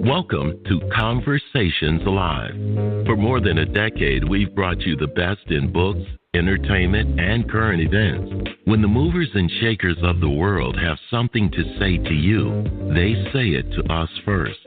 Welcome to Conversations Live. For more than a decade, we've brought you the best in books, entertainment, and current events. When the movers and shakers of the world have something to say to you, they say it to us first.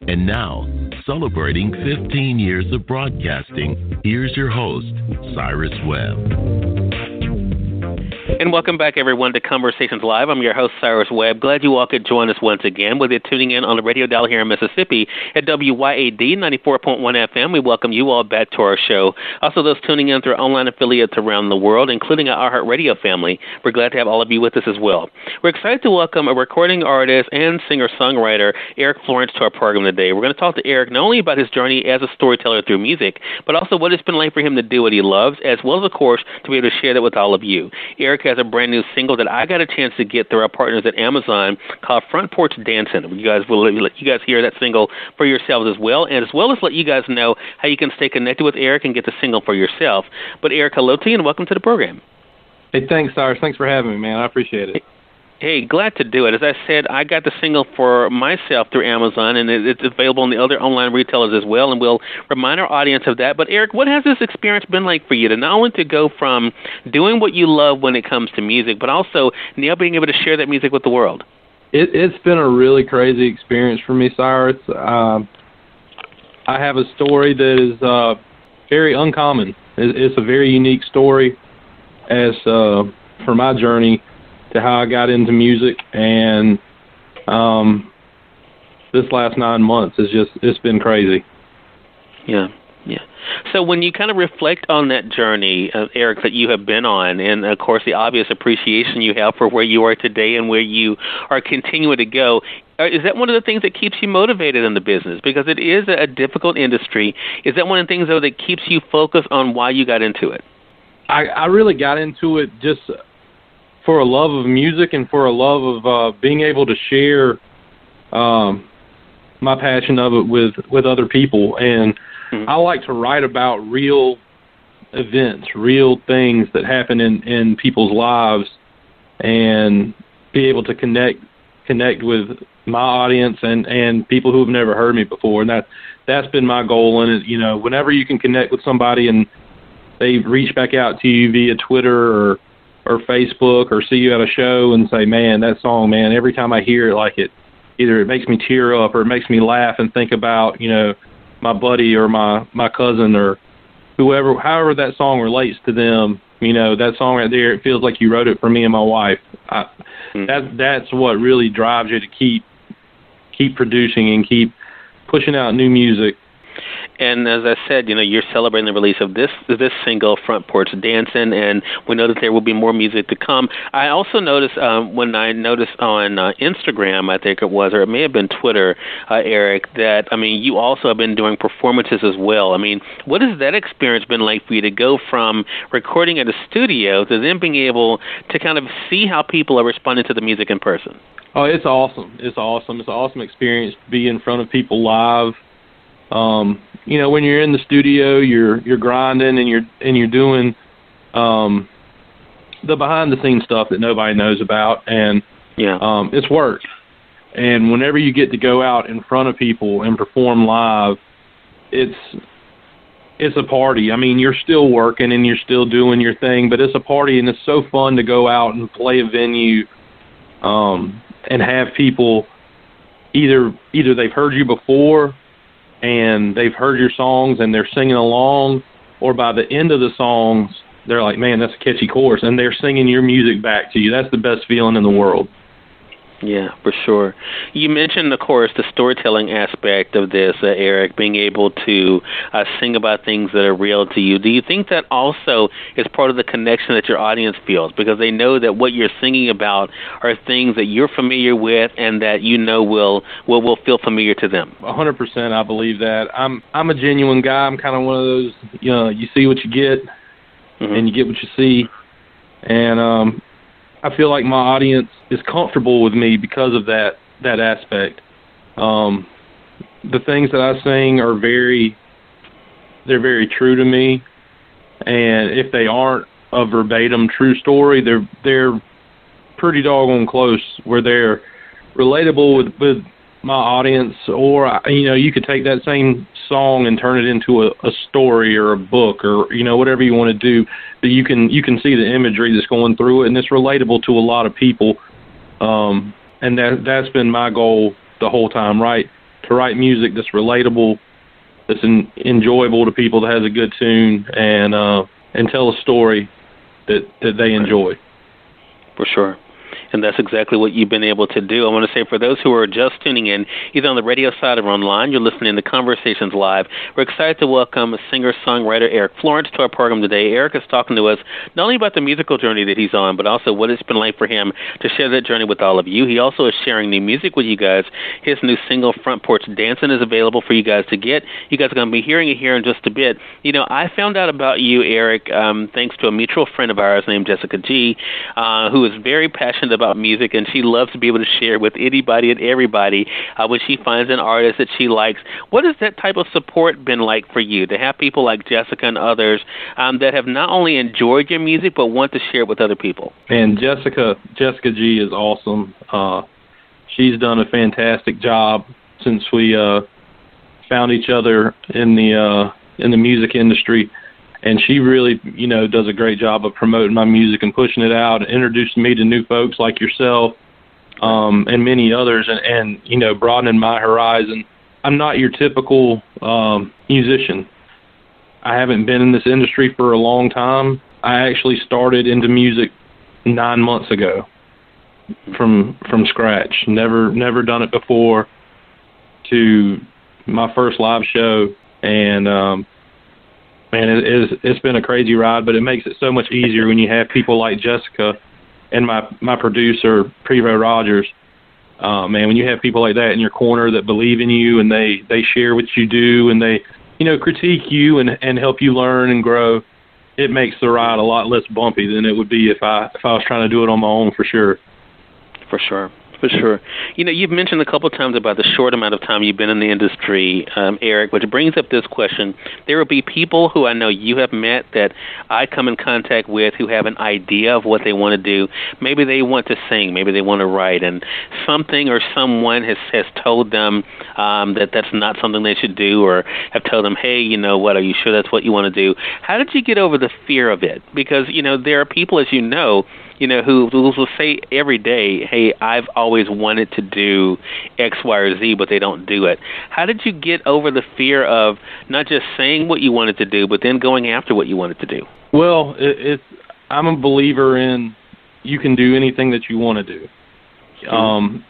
And now, celebrating 15 years of broadcasting, here's your host, Cyrus Webb. And welcome back, everyone, to Conversations Live. I'm your host, Cyrus Webb. Glad you all could join us once again, whether you're tuning in on the radio dial here in Mississippi at WYAD 94.1 FM. We welcome you all back to our show. Also, those tuning in through online affiliates around the world, including our iHeartRadio family. We're glad to have all of you with us as well. We're excited to welcome a recording artist and singer-songwriter, Erick Florence, to our program today. We're going to talk to Erick not only about his journey as a storyteller through music, but also what it's been like for him to do what he loves, as well as, of course, to be able to share that with all of you. Erick has a brand new single that I got a chance to get through our partners at Amazon called FRONT PORCH DANCIN. You guys will let you guys hear that single for yourselves as well as let you guys know how you can stay connected with Erick and get the single for yourself. But Erick, hello to you and welcome to the program. Hey, thanks, Cyrus. Thanks for having me, man. I appreciate it. Hey, glad to do it. As I said, I got the single for myself through Amazon, and it's available on the other online retailers as well, and we'll remind our audience of that. But, Erick, what has this experience been like for you to not only to go from doing what you love when it comes to music, but also now being able to share that music with the world? It's been a really crazy experience for me, Cyrus. I have a story that is very uncommon. It's a very unique story as for my journey to how I got into music, and this last 9 months it's been crazy. Yeah. So when you kind of reflect on that journey, Erick, that you have been on, and of course the obvious appreciation you have for where you are today and where you are continuing to go, is that one of the things that keeps you motivated in the business? Because it is a difficult industry. Is that one of the things, though, that keeps you focused on why you got into it? I really got into it just for a love of music and for a love of being able to share my passion of it with other people. And I like to write about real events, real things that happen in people's lives, and be able to connect with my audience and people who have never heard me before. And that's been my goal. And whenever you can connect with somebody and they reach back out to you via Twitter or Facebook or see you at a show and say, man, that song, man, every time I hear it, like either it makes me tear up or it makes me laugh and think about, my buddy or my cousin or whoever, however that song relates to them, that song right there, it feels like you wrote it for me and my wife. That's what really drives you to keep producing and keep pushing out new music. And as I said, you're celebrating the release of this single, Front Porch Dancin', and we know that there will be more music to come. I also noticed when I noticed on Instagram, I think it was, or it may have been Twitter, Erick, that, you also have been doing performances as well. What has that experience been like for you to go from recording at a studio to then being able to kind of see how people are responding to the music in person? Oh, it's awesome. It's awesome. It's an awesome experience to be in front of people live. When you're in the studio, you're grinding and you're doing the behind the scenes stuff that nobody knows about, and it's work. And whenever you get to go out in front of people and perform live, it's a party. You're still working and you're still doing your thing, but it's a party, and it's so fun to go out and play a venue and have people either they've heard you before and they've heard your songs and they're singing along, or by the end of the songs, they're like, man, that's a catchy chorus, and they're singing your music back to you. That's the best feeling in the world. Yeah, for sure. You mentioned, of course, the storytelling aspect of this, Erick, being able to sing about things that are real to you. Do you think that also is part of the connection that your audience feels, because they know that what you're singing about are things that you're familiar with and that will feel familiar to them? 100%, I believe that. I'm a genuine guy. I'm kind of one of those, you see what you get, and you get what you see, and I feel like my audience is comfortable with me because of that aspect. The things that I sing are very true to me, and if they aren't a verbatim true story, they're pretty doggone close, where they're relatable with my audience, or you could take that same song and turn it into a story or a book, or whatever you want to do. But you can see the imagery that's going through it, and it's relatable to a lot of people. And that's been my goal the whole time, right? To write music that's relatable, that's enjoyable to people, that has a good tune, and tell a story that they enjoy. For sure. And that's exactly what you've been able to do. I want to say, for those who are just tuning in, either on the radio side or online, you're listening to Conversations Live. We're excited to welcome singer-songwriter Erick Florence to our program today. Erick is talking to us not only about the musical journey that he's on, but also what it's been like for him to share that journey with all of you. He also is sharing new music with you guys. His new single, Front Porch Dancin', is available for you guys to get. You guys are going to be hearing it here in just a bit. I found out about you, Erick, thanks to a mutual friend of ours named Jessica G., who is very passionate about music, and she loves to be able to share with anybody and everybody when she finds an artist that she likes. What has that type of support been like for you, to have people like Jessica and others that have not only enjoyed your music but want to share it with other people? And Jessica G is awesome. She's done a fantastic job since we found each other in the music industry. And she really, does a great job of promoting my music and pushing it out, and introducing me to new folks like yourself, and many others, and broadening my horizon. I'm not your typical musician. I haven't been in this industry for a long time. I actually started into music 9 months ago from scratch. Never done it before, to my first live show, and man, it's been a crazy ride, but it makes it so much easier when you have people like Jessica and my producer, Prevo Rogers. Man, when you have people like that in your corner that believe in you, and they share what you do, and they, critique you and help you learn and grow, it makes the ride a lot less bumpy than it would be if I was trying to do it on my own, for sure. For sure. For sure. You've mentioned a couple of times about the short amount of time you've been in the industry, Erick, which brings up this question. There will be people who I know you have met that I come in contact with who have an idea of what they want to do. Maybe they want to sing. Maybe they want to write. And something or someone has told them that that's not something they should do, or have told them, hey, what, are you sure that's what you want to do? How did you get over the fear of it? Because, there are people, as who will say every day, hey, I've always wanted to do X, Y, or Z, but they don't do it. How did you get over the fear of not just saying what you wanted to do, but then going after what you wanted to do? Well, I'm a believer in you can do anything that you want to do.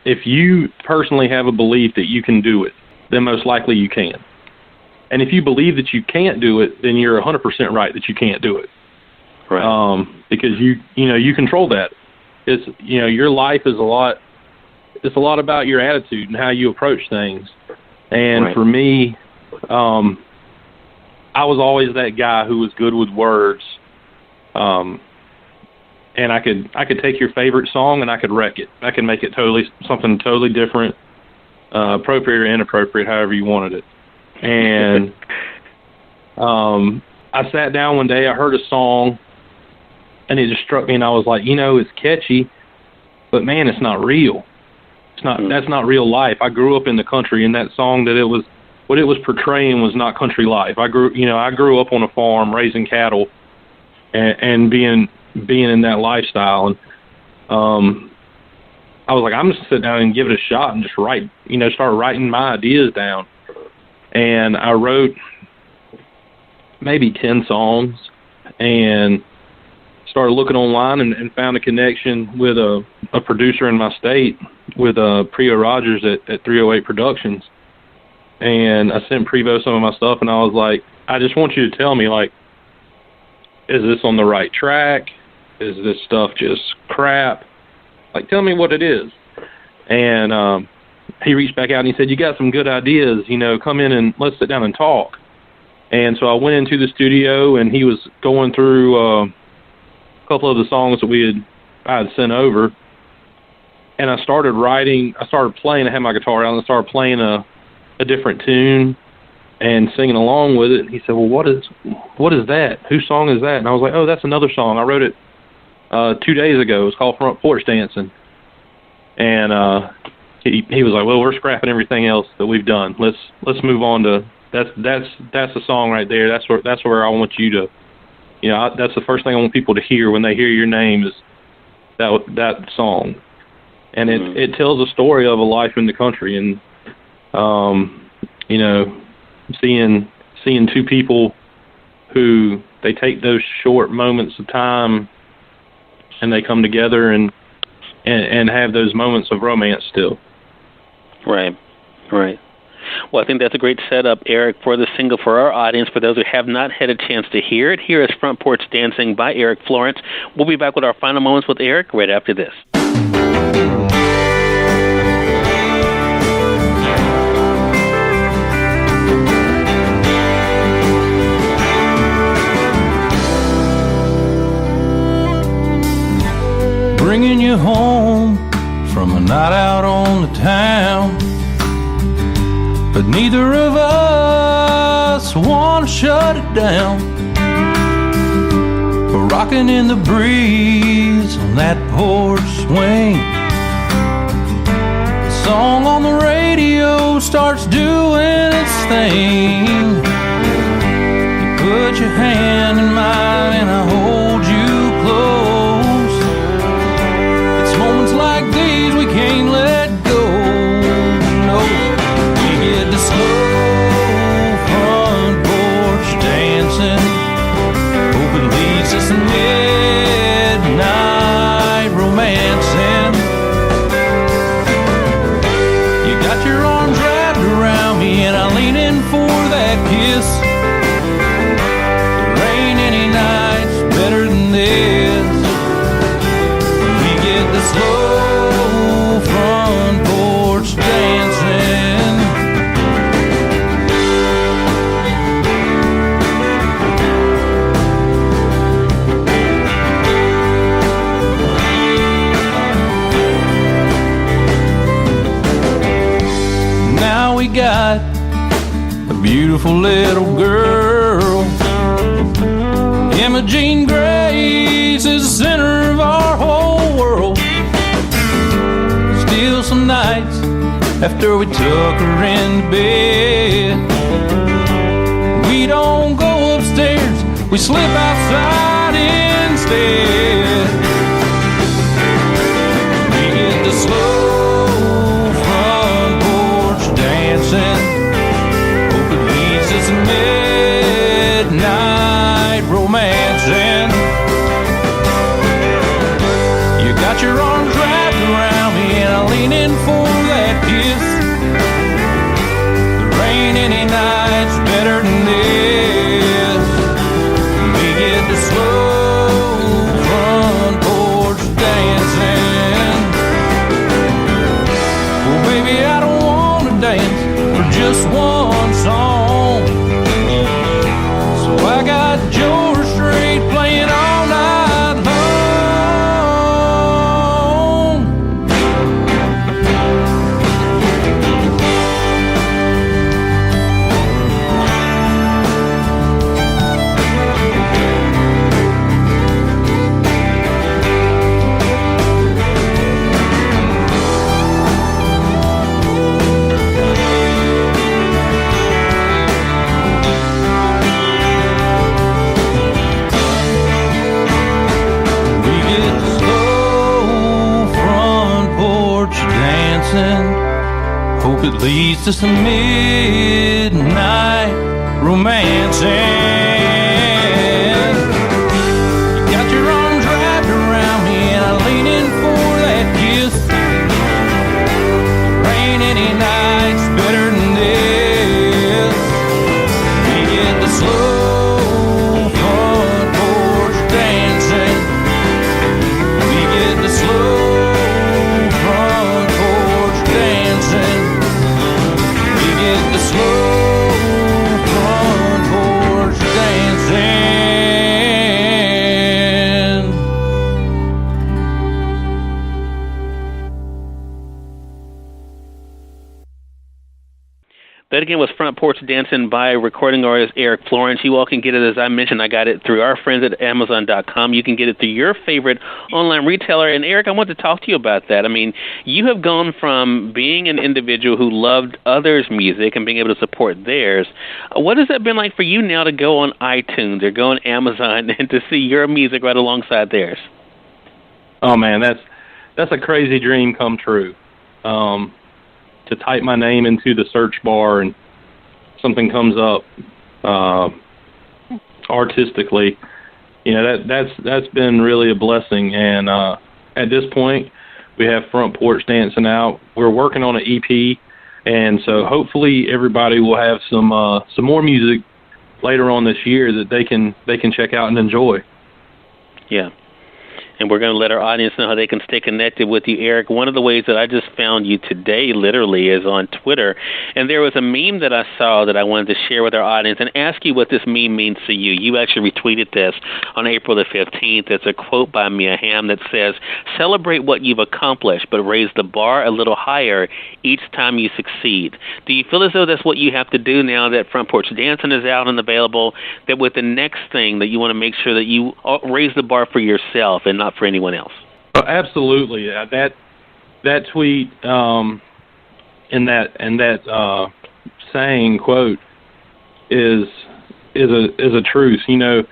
If you personally have a belief that you can do it, then most likely you can. And if you believe that you can't do it, then you're 100% right that you can't do it. Right. Because you control that. It's your life is a lot. It's a lot about your attitude and how you approach things. And right. For me, I was always that guy who was good with words. And I could take your favorite song and I could wreck it. I could make it something totally different, appropriate or inappropriate, however you wanted it. And I sat down one day. I heard a song. And it just struck me, and I was like, it's catchy, but man, it's not real. It's not. That's not real life. I grew up in the country, and that song what it was portraying was not country life. I grew up on a farm raising cattle, and being in that lifestyle. And I was like, I'm just gonna sit down and give it a shot and just write. Start writing my ideas down. And I wrote maybe 10 songs, and started looking online and found a connection with a producer in my state, with Prevo Rogers at 308 Productions. And I sent Prevo some of my stuff, and I was like, I just want you to tell me, like, is this on the right track? Is this stuff just crap? Like, tell me what it is. And he reached back out and he said, you got some good ideas, come in and let's sit down and talk. And so I went into the studio, and he was going through a couple of the songs that I had sent over, and I started playing. I had my guitar out and I started playing a different tune and singing along with it. And he said, well, what is that? Whose song is that? And I was like, oh, that's another song. I wrote it 2 days ago. It's called Front Porch Dancin'. And he was like, well, we're scrapping everything else that we've done. Let's move on to that's the song right there. That's where I want you to, that's the first thing I want people to hear when they hear your name is that song, and it tells a story of a life in the country, and seeing two people who they take those short moments of time and they come together and have those moments of romance still. Right. Well, I think that's a great setup, Erick, for the single for our audience. For those who have not had a chance to hear it, here is Front Porch Dancing by Erick Florence. We'll be back with our final moments with Erick right after this. Bringing you home from a night out on the town, but neither of us want to shut it down. We're rocking in the breeze on that porch swing. The song on the radio starts doing its thing. You put your hand in mine and I hold you close. It's moments like these we can't let go. No, we get to slow front porch dancing. Hope it leads us to midnight romancing. You got your arms wrapped around me and I lean in for that kiss. There ain't any nights better than this. We get the slow front porch dancing. Now we got a beautiful little girl. Imogene Grace is the center of our whole world. Still some nights after we took her into bed, we don't go upstairs, we slip outside instead. We get the slow front porch dancing. Hope it leads us to midnight romancing. You got your arms wrapped around me and I lean in for that kiss. There ain't any nights better than this. We get the slow front porch dancing. Well, baby, I don't want to dance for just one song, so I got George Strait playing all night long. We get the slow front porch dancing. Hope it leads to some midnight romancing. You got your arms wrapped around me and I lean in for that kiss. There ain't any nights better than this. We get the slow front porch dancing. We get the slow front porch dancing. We get the slow front porch dancing. That again was Front Porch Dancin' by recording artist Erick Florence. You all can get it, as I mentioned, I got it through our friends at Amazon.com. You can get it through your favorite online retailer. And Erick, I want to talk to you about that. I mean, you have gone from being an individual who loved others' music and being able to support theirs. What has that been like for you now to go on iTunes or go on Amazon and to see your music right alongside theirs? Oh man, that's a crazy dream come true. To type my name into the search bar and something comes up artistically, you know, that's been really a blessing. And at this point, we have Front Porch Dancin' out. We're working on an EP, and so hopefully everybody will have some more music later on this year that they can check out and enjoy. Yeah. And we're going to let our audience know how they can stay connected with you, Erick. One of the ways that I just found you today, literally, is on Twitter. And there was a meme that I saw that I wanted to share with our audience and ask you what this meme means to you. You actually retweeted this on April the 15th. It's a quote by Mia Hamm that says, "Celebrate what you've accomplished, but raise the bar a little higher each time you succeed." Do you feel as though that's what you have to do now that Front Porch Dancin' is out and available, that with the next thing that you want to make sure that you raise the bar for yourself and not for anyone else? Absolutely. That tweet and that saying quote is a truth. You know,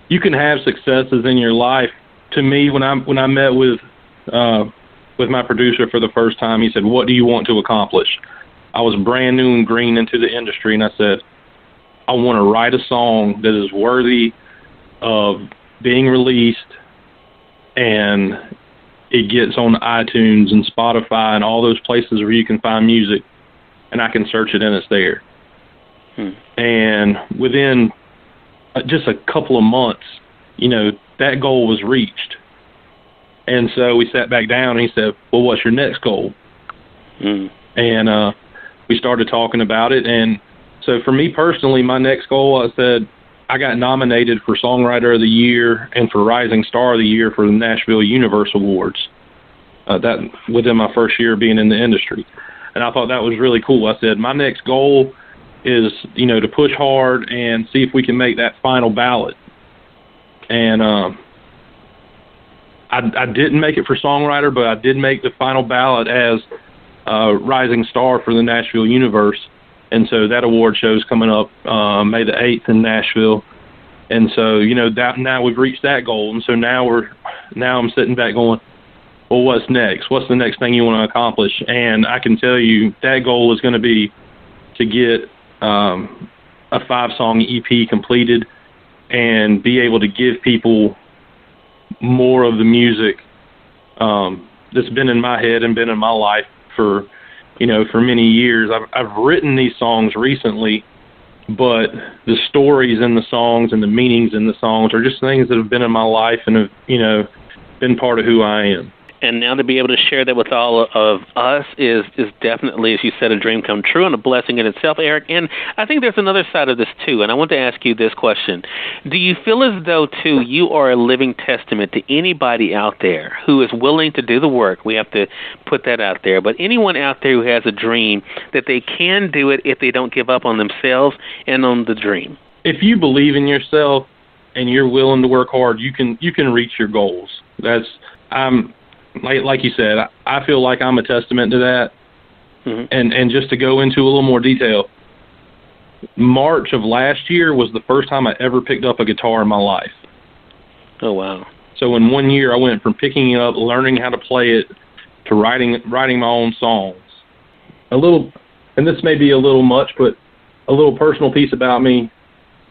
you can have successes in your life. To me, when I met with my producer for the first time, he said, "What do you want to accomplish?" I was brand new and green into the industry, and I said, "I want to write a song that is worthy of being released, and it gets on iTunes and Spotify and all those places where you can find music, and I can search it and it's there." And within just a couple of months, you know, that goal was reached. And so we sat back down and he said, "Well, what's your next goal?" And we started talking about it. And so for me personally, my next goal, I said, I got nominated for Songwriter of the Year and for Rising Star of the Year for the Nashville Universe Awards. That within my first year being in the industry, and I thought that was really cool. I said my next goal is, you know, to push hard and see if we can make that final ballot. And I didn't make it for Songwriter, but I did make the final ballot as Rising Star for the Nashville Universe. And so that award show's coming up May the 8th in Nashville. And so, you know, that now we've reached that goal. And so now I'm sitting back going, well, what's next? What's the next thing you want to accomplish? And I can tell you that goal is going to be to get a 5-song EP completed and be able to give people more of the music that's been in my head and been in my life for many years. I've written these songs recently, but the stories in the songs and the meanings in the songs are just things that have been in my life and have, you know, been part of who I am. And now to be able to share that with all of us is definitely, as you said, a dream come true and a blessing in itself, Erick. And I think there's another side of this, too. And I want to ask you this question. Do you feel as though, too, you are a living testament to anybody out there who is willing to do the work? We have to put that out there. But anyone out there who has a dream, that they can do it if they don't give up on themselves and on the dream? If you believe in yourself and you're willing to work hard, you can reach your goals. Like you said, I feel like I'm a testament to that. Mm-hmm. And just to go into a little more detail, March of last year was the first time I ever picked up a guitar in my life. Oh, wow. So in 1 year, I went from picking it up, learning how to play it, to writing my own songs. A little, and this may be a little much, but a little personal piece about me.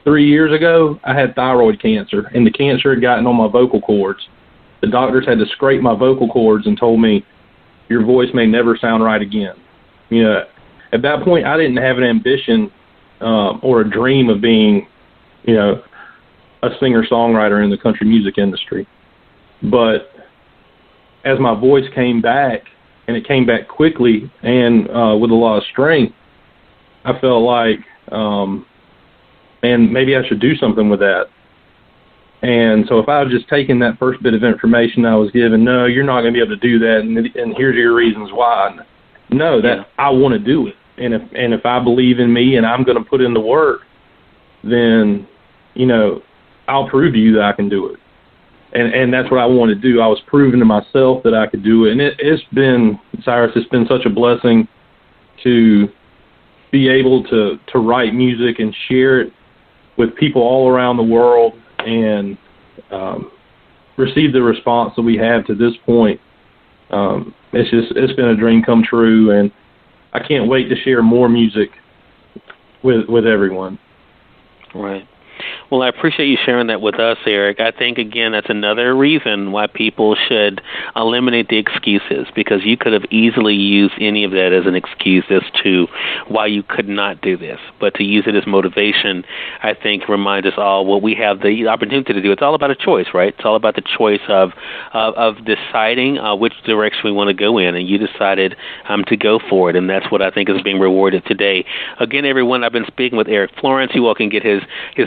3 years ago, I had thyroid cancer, and the cancer had gotten on my vocal cords. The doctors had to scrape my vocal cords and told me, your voice may never sound right again. You know, at that point, I didn't have an ambition or a dream of being, you know, a singer-songwriter in the country music industry. But as my voice came back, and it came back quickly and with a lot of strength, I felt like, man, maybe I should do something with that. And so if I had just taken that first bit of information I was given, no, you're not going to be able to do that, and here's your reasons why. No, I want to do it. And if I believe in me and I'm going to put in the work, then, I'll prove to you that I can do it. And that's what I want to do. I was proving to myself that I could do it. And it's been, Cyrus, it's been such a blessing to be able to write music and share it with people all around the world and receive the response that we have to this point. It's been a dream come true, and I can't wait to share more music with everyone. Right. Well, I appreciate you sharing that with us, Erick. I think, again, that's another reason why people should eliminate the excuses, because you could have easily used any of that as an excuse as to why you could not do this. But to use it as motivation, I think, reminds us all what we have the opportunity to do. It's all about a choice, right? It's all about the choice of deciding which direction we want to go in, and you decided to go for it, and that's what I think is being rewarded today. Again, everyone, I've been speaking with Erick Florence. You all can get his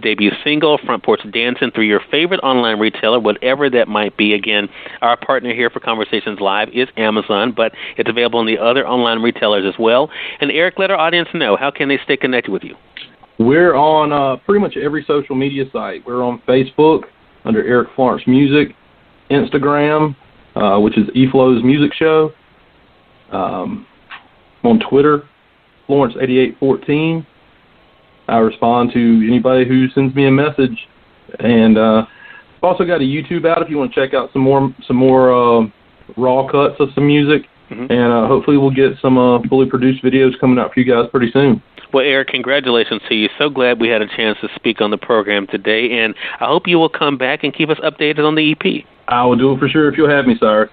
debut single, Front Porch Dancin', through your favorite online retailer, whatever that might be. Again, our partner here for Conversations Live is Amazon, but it's available on the other online retailers as well. And Erick, let our audience know, how can they stay connected with you? We're on pretty much every social media site. We're on Facebook under Erick Florence Music, Instagram, which is eFlow's Music Show. On Twitter, Florence8814. I respond to anybody who sends me a message, and I've also got a YouTube out if you want to check out some more raw cuts of some music, and hopefully we'll get some fully produced videos coming out for you guys pretty soon. Well, Erick, congratulations to you. So glad we had a chance to speak on the program today, and I hope you will come back and keep us updated on the EP. I will do it for sure if you'll have me, Cyrus.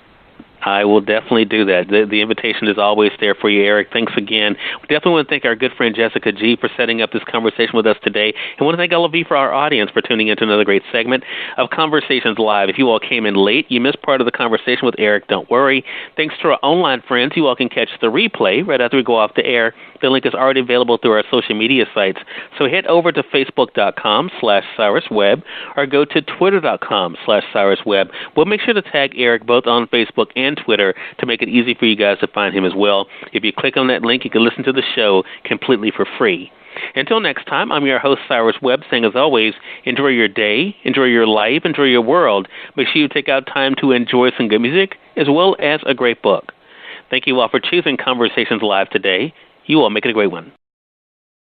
I will definitely do that. The invitation is always there for you, Erick. Thanks again. We definitely want to thank our good friend Jessica G. for setting up this conversation with us today. And I want to thank all of you for our audience for tuning into another great segment of Conversations Live. If you all came in late, you missed part of the conversation with Erick, don't worry. Thanks to our online friends, you all can catch the replay right after we go off the air. The link is already available through our social media sites. So head over to Facebook.com/Cyrus Webb or go to Twitter.com/Cyrus Webb. We'll make sure to tag Erick both on Facebook and Twitter to make it easy for you guys to find him as well. If you click on that link, you can listen to the show completely for free. Until next time, I'm your host, Cyrus Webb, saying as always, enjoy your day, enjoy your life, enjoy your world. Make sure you take out time to enjoy some good music as well as a great book. Thank you all for choosing Conversations Live today. You all make it a great one.